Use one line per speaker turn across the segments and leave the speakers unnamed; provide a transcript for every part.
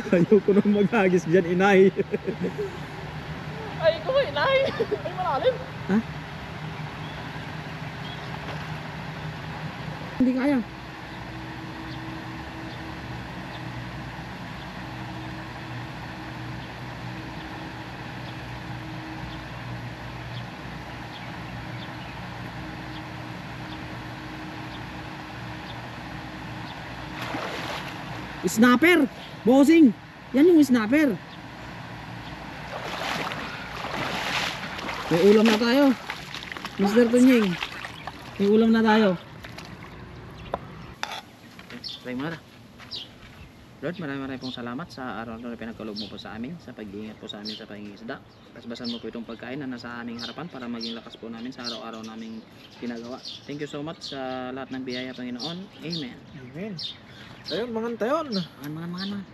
Ayoko nang maghagis dyan, inay.
Ay, ikaw ba, inay? Ay, malalim.
Ha? Hindi kaya. Snapper! Bossing! Yan yung snapper. May ulam na tayo, Mr. Tunying. May ulam na tayo. Try mo na. Lord, maraming pong salamat sa araw na pinagkaloob mo po sa amin, sa pag-iingat po sa amin sa pangingisda. Kasbasan mo po itong pagkain na nasa aming harapan para maging lakas po namin sa araw-araw naming ginagawa. Thank you so much sa lahat ng biyaya, Panginoon. Amen.
Amen. Tayon, mangan tayon.
Mangan.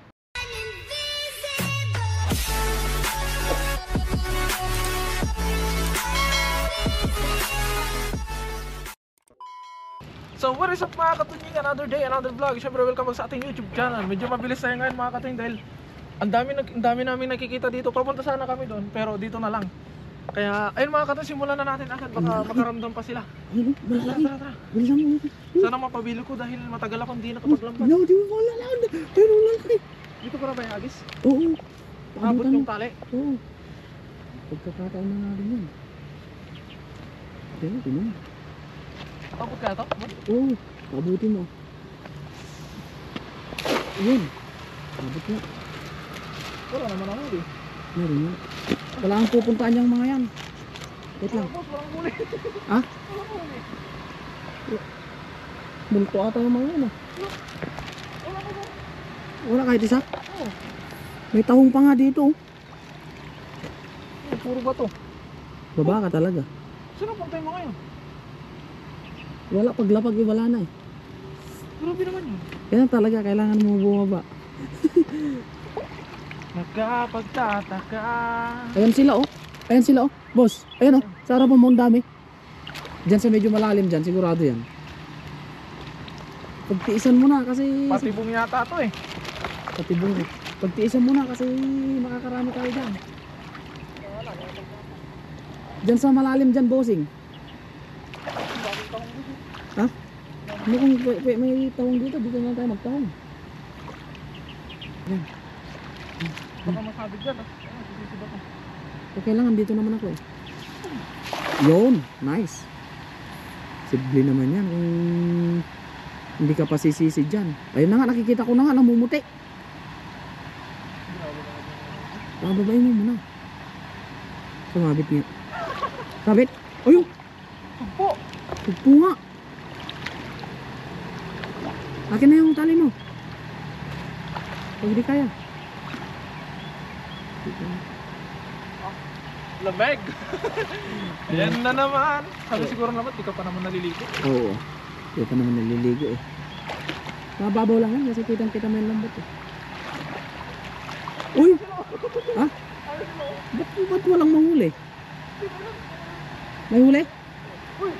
So what is up mga katunying, another day, another vlog. Siyempre welcome back sa ating YouTube channel. Medyo mabilis tayo ngayon mga katunying dahil ang dami namin nakikita dito. Papunta sana kami doon pero dito na lang. Kaya ayun mga katunying, simulan na natin agad. Baka makaramdam pa sila. Tara. Sana mapabili ko dahil matagal ako hindi nakapaglampas.
No, di mo malalakad. Pero lalaki.
Dito ko na ba yung agis?
Oo.
Abot yung tali.
Oo. Pagkakataon na nga rin yun. Kaya, tinan.
Abot kaya to?
Oo, pabutin mo. Ayan. Abot na.
Wala naman ako eh.
Meron yun. Wala kang pupuntaan yung mga yan. Wait lang.
Walang huli.
Ha?
Walang huli.
Multo ata yung mga yan.
Wala ko.
Wala kahit isa?
Oo.
May tahong pa nga dito.
Puro ba to?
Baba ka talaga.
Saan ang punta yung mga yun?
Wala, paglapag wala na eh.
Grabe naman yun.
Kaya talaga kailangan mo bumaba.
Nagkapagtataka.
Ayan sila oh. Ayan sila oh. Boss, ayan oh. Sa harapan mo ang dami. Diyan sa medyo malalim dyan, sigurado yan. Pagtiisan mo na kasi...
Patibong yata to eh.
Patibong eh. Pagtiisan mo na kasi makakarami tayo dyan. Diyan sa malalim dyan, bossing. Ha? Ano kung may tahong dito, dito na tayo magtahong. Yan.
Baka masabi dyan ah. Sisiba ko.
Okay lang, dito naman ako eh. Yun, nice. Simple naman yan kung hindi ka pa sisisi dyan. Ayun na nga, nakikita ko na nga, namumuti. Pababain mo muna. Sumabit niya. Sabit? Ayun!
Tugpo!
Tugpo nga! Akin na yung tali mo. Pag di kaya.
Lamig! Ayan na naman. Sabi siguro naman, di ka pa naman naliligo.
Oo. Hindi pa naman naliligo eh. Mababaw lang yan kasi kitang-kita mo yung lambot eh. Uy! Ha? Ba't walang mahuli? May huli?
Uy!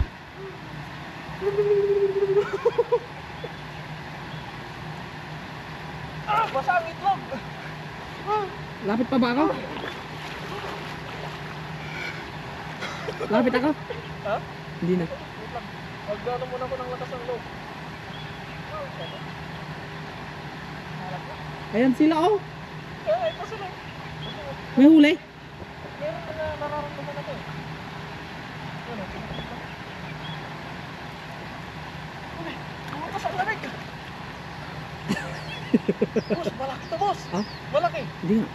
Basa ang itlog!
Lapit pa ba ako? Lapit ako?
Ha?
Hindi na.
Wait lang. Magdano muna ko ng lakas ng loob.
Ayan sila oh.
Ay, basa lang.
May huli?
Meron na nararamdaman ako eh. Ano? Uy! Bumatas ang lamig! Boss, malaki to boss!
Ha?
Malaki!
Hindi nga.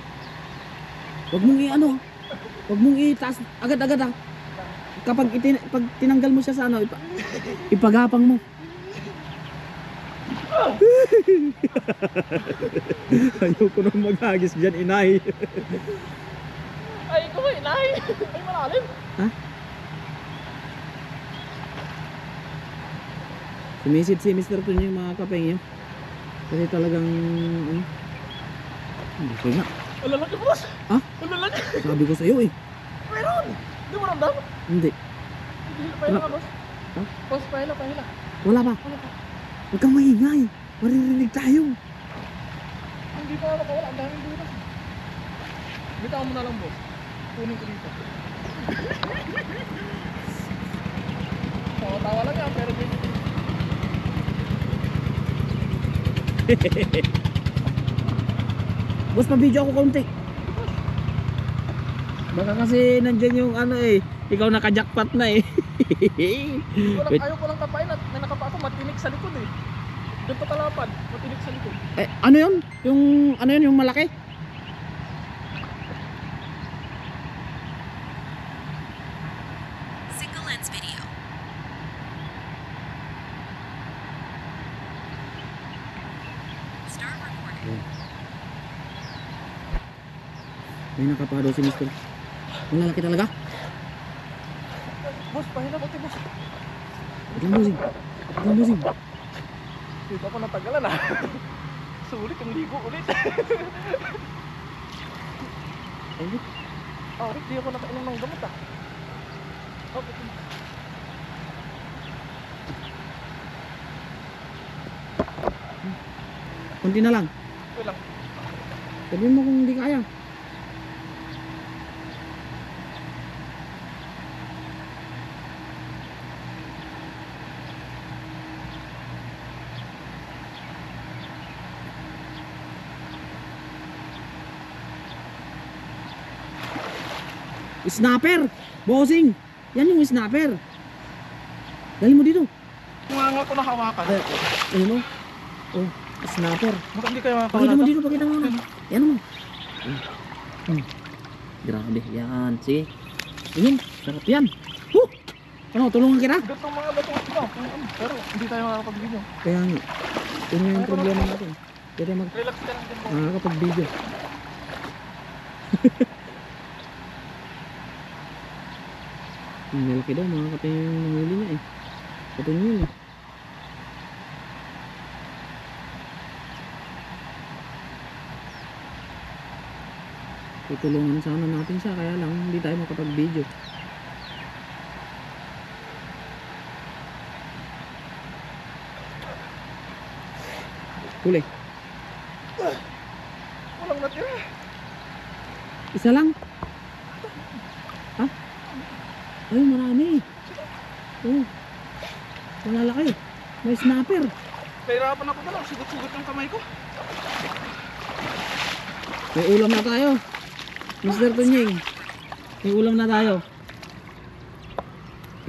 Huwag mong i-ano. Huwag mong itaas agad-agad ah. Kapag pag tinanggal mo siya sa ano, ipagapang mo. Ayoko nang maghagis dyan, inay.
Ay, ikaw ba, inay? Ay, malalim!
Ha? Sumisid si Mr. Tunying mga kapengyo. Kasi talagang ano? Hindi ko nga.
Wala laki boss!
Ha?
Wala laki!
Sabi ko sa'yo eh.
Meron! Hindi mo ramdam?
Hindi.
Pahila ka boss.
Ha?
Boss, pahila.
Wala ba?
Wala pa.
Huwag kang maingay. Maririnig tayo.
Hindi pa nakawala. Ang daming butas. Bitawan mo na lang, boss. Kunin ko dito. Tawa-tawa lang yan, pero dito.
Boss, pa-video ako kaunti. Baka kasi nandyan yung ano eh. Ikaw naka-jackpot na eh. Wait.
Ayaw ko lang tapain at may nakapa ako matinik sa likod eh. Doon pa talapad, matinik sa likod.
Eh, ano yun? Ano yun? Yung malaki?
Single lens video. Start recording.
May nakapa daw si Mr. Malalaki talaga?
Boss, pahinga ko boss.
Wait lang, bossing. Wait lang, bossing.
Dito ako natagalan ah. Sulit yung ligo ulit.
Ayun.
Oh, Rick, di ako nakainom ng gamot ah. Okay.
Kunti na lang.
Okay lang.
Sabihin mo kung hindi kaya. Snapper! Bossing! Yan yung snapper. Dali mo dito.
Nga ko nakawakan.
Ay, ayun mo. Oh, snapper.
Baka hindi kayo
Pakita
makakawala
mo
to.
dito, pakita mo. Yan mo. Grabe, yan. Sige. Ayun, sarap yan. Huh! Ano, tulungan kita?
Gatong mga gatong ito. Pero hindi tayo makakapag-video.
Kaya nga, yun yung problema natin. Kaya
Relax ka lang din po.
makakapag-video. Ang malaki daw, mga kapatid yung nanguli niya eh. Kapatid yun eh. Tutulungan sana natin siya, kaya lang hindi tayo makapag-video. Huli.
Walang natira.
Isa lang. Ha? Ay, marami. Oh. Malalaki. May snapper.
Nahirapan ako ba lang. Sugot-sugot yung kamay ko.
May ulam na tayo. Mr. Tunying. May ulam na tayo.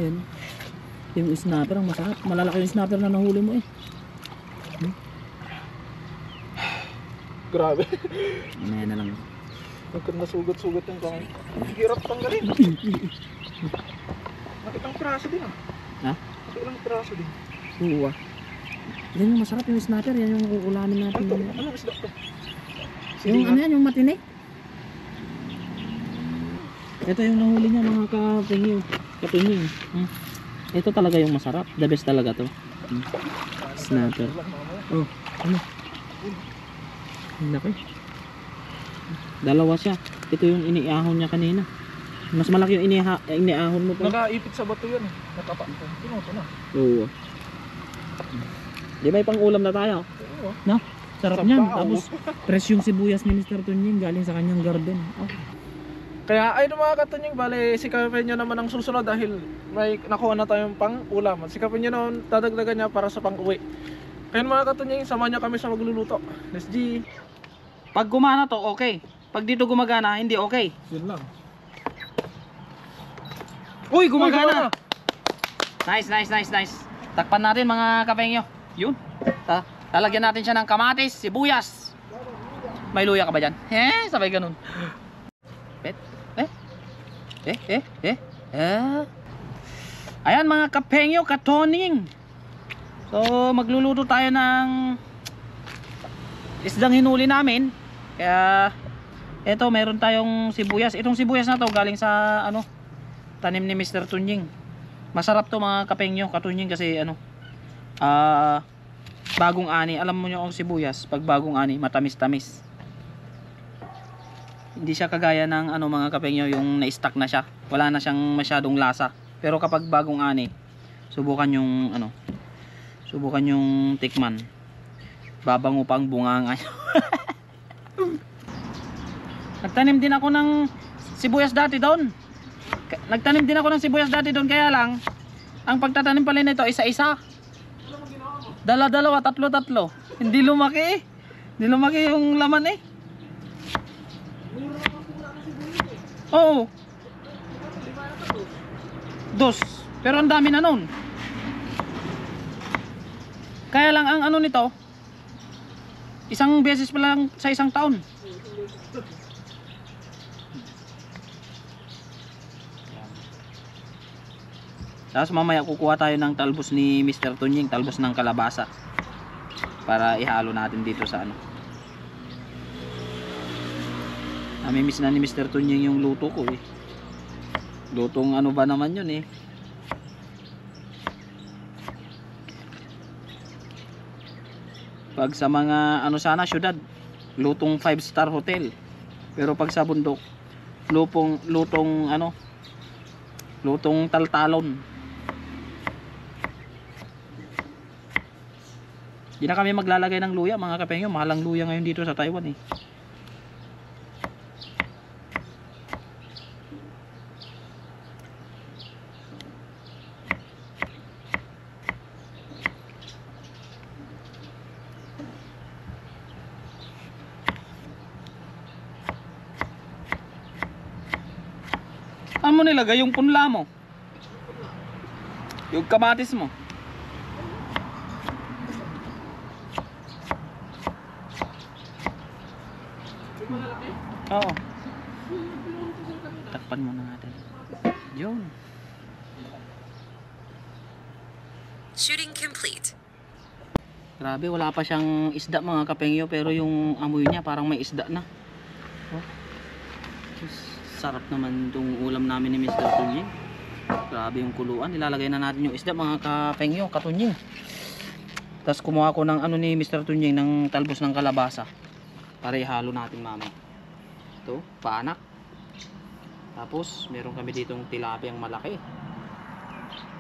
Yan. Yung snapper ang masarap. Malalaki yung snapper na nahuli mo eh.
Grabe.
Mamaya na lang.
Nagkanda sugot-sugot yung kamay. Hirap tanggalin. Nakitang piraso din ah.
Ha?
Nakitang piraso din.
Oo ah. Yan yung masarap yung snapper. Yan yung uulamin natin.
Ano to? Anong isda to?
Yung ano yan, yung matinik. Ito yung nahuli niya mga kapingin. Ito talaga yung masarap. The best talaga to. Snapper. Oh, ano? Ang laki. Dalawa siya. Ito yung iniahon niya kanina. Mas malaki yung iniahon mo pa.
Nakaipit sa bato yan eh. Nakapa. Pinuto na.
Oo. Di ba pang ulam na tayo?
Oo.
No? Sarap
Sa
niyan.
pao.
Tapos fresh yung sibuyas ni Mr. Tunying galing sa kanyang garden. Oh.
Kaya ay mga katunying, bale sikapin nyo naman ang susunod dahil may nakuha na tayong pang ulam. Sikapin nyo naman dadagdagan niya para sa pang uwi. Kaya mga katunying, samahan nyo kami sa magluluto. Let's G.
Pag gumana to, okay. Pag dito gumagana, hindi okay.
Yun lang.
Uy, gumagana! Nice. Takpan natin mga kapengyo. Yun. Lalagyan natin siya ng kamatis, sibuyas. May luya ka ba dyan? Sabay ganun. Ayan mga kapengyo, katoning. So magluluto tayo ng isdang hinuli namin. Kaya eto, meron tayong sibuyas. Itong sibuyas na to galing sa ano, tanim ni Mr. Tunying. Masarap to mga kapengyo, katunying, kasi ano, bagong ani. Alam mo nyo ang sibuyas, pag bagong ani, matamis-tamis. Hindi siya kagaya ng ano mga kapengyo, yung na-stuck na siya. Wala na siyang masyadong lasa. Pero kapag bagong ani, subukan yung ano, Subukan yung tikman. Babango pang bunganga. Nagtanim din ako ng sibuyas dati doon. Kaya lang ang pagtatanim pala nito isa-isa. Dala-dalawa, tatlo-tatlo. Hindi lumaki. Hindi lumaki yung laman eh. Oo. Dos. Pero ang dami na nun. Kaya lang ang ano nito, isang beses pa lang sa isang taon. Tapos mamaya kukuha tayo ng talbos ni Mr. Tunying, talbos ng kalabasa. Para ihalo natin dito sa ano. Namimiss na ni Mr. Tunying yung luto ko eh. Lutong ano ba naman yun eh. Pag sa mga ano sana syudad, lutong 5-star hotel. Pero pag sa bundok, lutong ano, lutong taltalon. Di na kami maglalagay ng luya mga kapengyo, mahal ang luya ngayon dito sa Taiwan eh. Saan mo nilagay yung punla mo? Yung kamatis mo? Oo. Takpan mo na natin. Yun.
Shooting complete.
Grabe, wala pa siyang isda mga kapengyo, pero yung amoy niya parang may isda na. Oh. Sarap naman itong ulam namin ni Mr. Tunying. Grabe yung kuluan. Ilalagay na natin yung isda mga kapengyo, katunying. Tapos kumuha ko ng ano ni Mr. Tunying ng talbos ng kalabasa para ihalo natin mamaya. Ito, paanak. Tapos meron kami ditong tilapiyang malaki.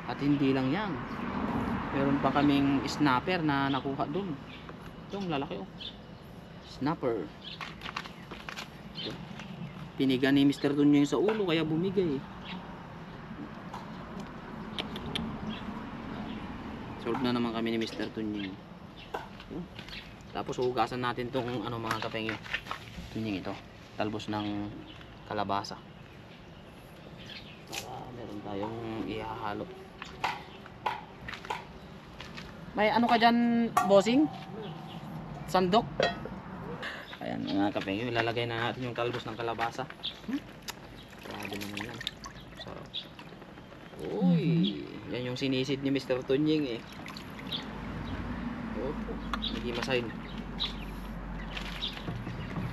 At hindi lang yan, meron pa kaming snapper na nakuha dun. Itong lalaki oh. Snapper. Ito. Piniga ni Mr. Tunying sa ulo kaya bumigay. Solve na naman kami ni Mr. Tunying. Tapos hugasan natin tong ano mga kapengyo. Tunying ito, talbos ng kalabasa. Para meron tayong ihahalo. May ano ka dyan, bossing? Sandok? Ayan mga kapengyo, ilalagay na natin yung talbos ng kalabasa. Grabe naman yan. Sarap. Uy, yan yung sinisid ni Mr. Tunying eh. Opo, hindi masahin.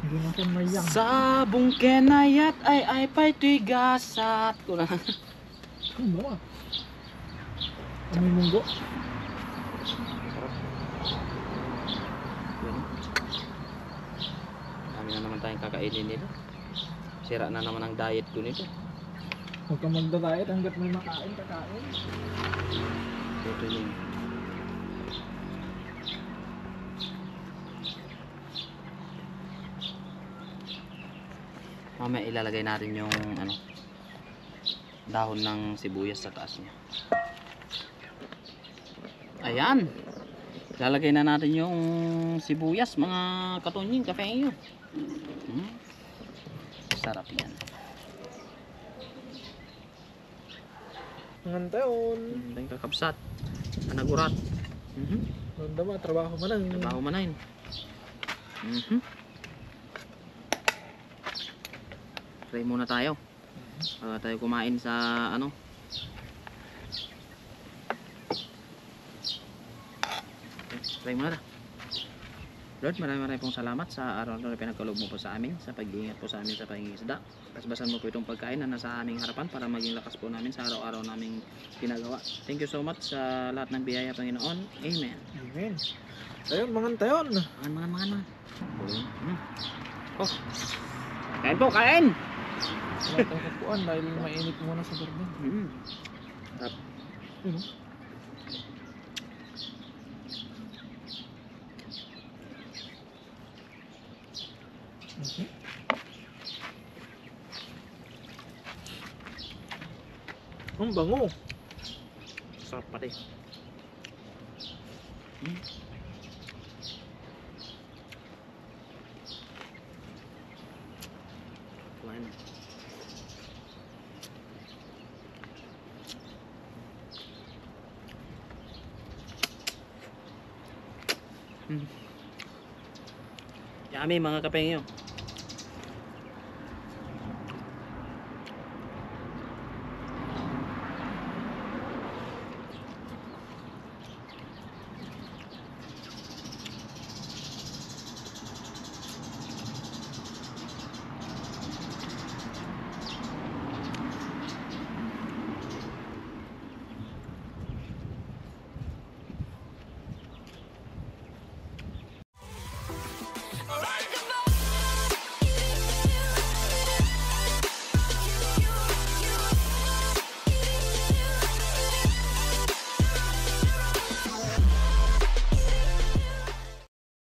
Hindi natin mayang.
Sa bungkenayat ay pa'y tigasat ko na.
Ano ba? May munggo.
Dami na naman tayong kakainin nito. Sira na naman ang diet ko nito.
Huwag kang magda-diet hanggat may makain, kakain.
Ito yun. Mamaya ilalagay natin yung ano, dahon ng sibuyas sa taas niya. Ayan. Ilalagay na natin yung sibuyas mga katunying, kapengyo. Sarap yan.
Ngantaon.
Tayong kakabsat. Anagurat.
Nanda ma, trabaho man ang.
Trabaho manayin. Try muna tayo. Para tayo kumain sa ano. Try muna ta. Lord, maraming pong salamat sa araw-araw na pinagkaloob mo po sa amin, sa pag-iingat po sa amin sa pangingisda. Kasbasan mo po itong pagkain na nasa aming harapan para maging lakas po namin sa araw-araw naming ginagawa. Thank you so much sa lahat ng biyaya, Panginoon. Amen.
Amen. Ayun, mangantayon.
Mangan. Oh. Kain po, kain!
Wala tayong kapuan dahil mainit muna sa garden.
Sarap.
Yun, Ang bango.
Sarap pati. Kumain na. Yummy mga kapengyo.